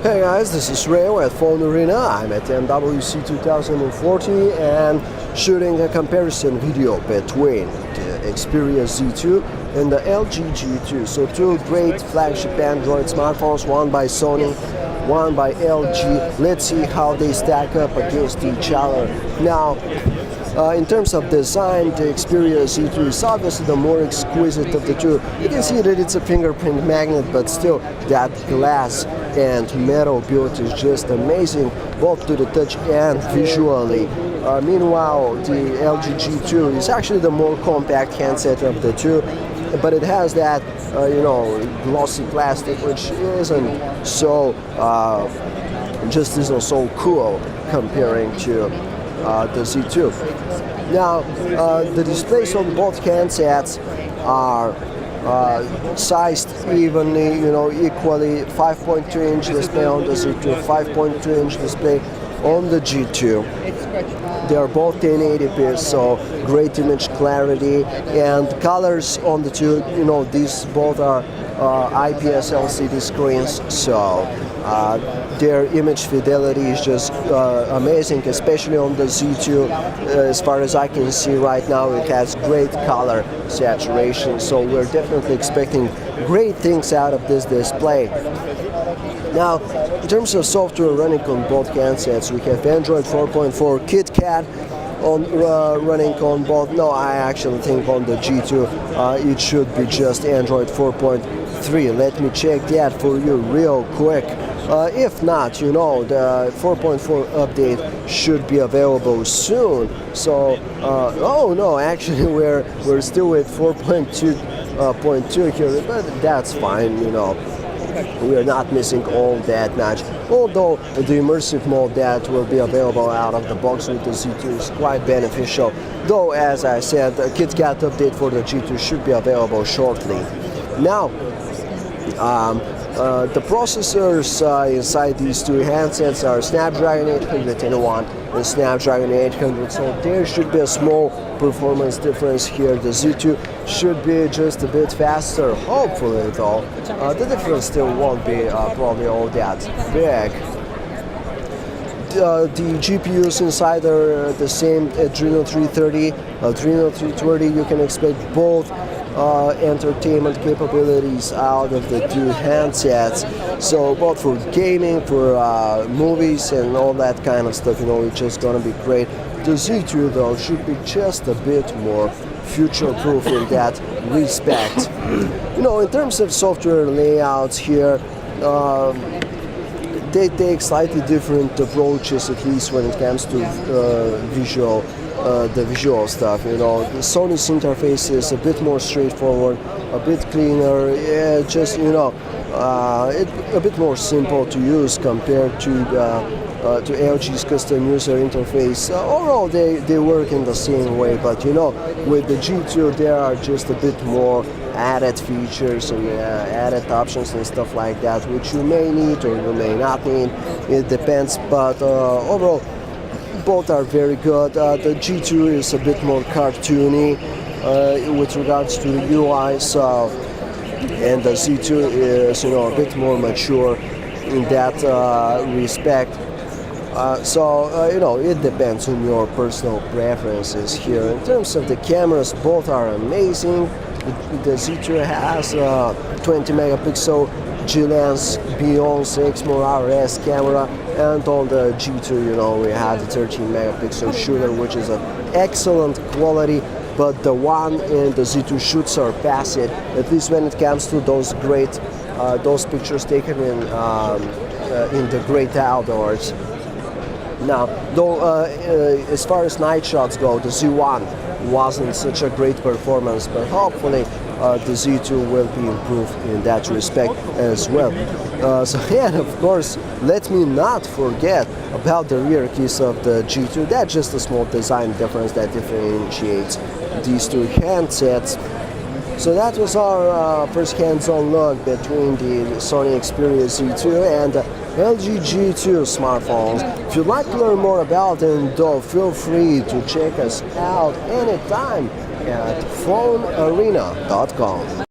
Hey guys, this is Ray at Phone Arena. I'm at MWC 2040 and shooting a comparison video between the Xperia Z2 and the LG G2. So two great flagship Android smartphones, one by Sony, one by LG. Let's see how they stack up against each other. Now, in terms of design, the Xperia Z2 is obviously the more exquisite of the two. You can see that it's a fingerprint magnet, but still that glass and metal build is just amazing, both to the touch and visually. Meanwhile, the LG G2 is actually the more compact handset of the two, but it has that, glossy plastic, which isn't so, just isn't so cool comparing to the Z2. Now, the displays on both handsets are sized evenly, equally. 5.2-inch display on the Z2, 5.2-inch display on the G2. They are both 1080p, so great image clarity, and colors on the two, these both are IPS LCD screens, so their image fidelity is just amazing, especially on the Z2. As far as I can see right now, it has great color saturation, so we're definitely expecting great things out of this display. Now, in terms of software running on both handsets, we have Android 4.4 KitKat running on both. No, I actually think on the G2 it should be just Android 4.3. Let me check that for you real quick. If not, the 4.4 update should be available soon. So, oh no, actually we're still with 4.2.2 here, but that's fine, We are not missing all that much, although the immersive mode that will be available out of the box with the Z2 is quite beneficial, though as I said, the KitKat update for the G2 should be available shortly. Now, the processors inside these two handsets are Snapdragon 821 and Snapdragon 800, so there should be a small performance difference here. The Z2 should be just a bit faster, hopefully, though. The difference still won't be probably all that big. The GPUs inside are the same Adreno 330, Adreno 320. You can expect both entertainment capabilities out of the two handsets, so both for gaming, for movies and all that kind of stuff, it's just gonna be great. The Z2 though should be just a bit more future-proof in that respect. In terms of software layouts here, they take slightly different approaches, at least when it comes to the visual stuff. The Sony's interface is a bit more straightforward, a bit cleaner, just a bit more simple to use compared to LG's custom user interface. Overall, they work in the same way, but with the G2 there are just a bit more added features and added options and stuff like that, which you may need or you may not need. It depends, but overall, both are very good. The G2 is a bit more cartoony with regards to the UI, so, and the Z2 is a bit more mature in that respect. It depends on your personal preferences here. In terms of the cameras, both are amazing. The Z2 has a 20 megapixel G-Lens Beyond 6 more RS camera, and on the G2 we have the 13 megapixel shooter, which is an excellent quality, but the one in the Z2 should surpass it, at least when it comes to those great those pictures taken in the great outdoors. Now, though, as far as night shots go, the Z1 wasn't such a great performance, but hopefully the Z2 will be improved in that respect as well. And of course, let me not forget about the rear keys of the G2. That's just a small design difference that differentiates these two handsets. So that was our first hands-on look between the Sony Xperia Z2 and the LG G2 smartphones. If you'd like to learn more about them, though, feel free to check us out anytime at phonearena.com.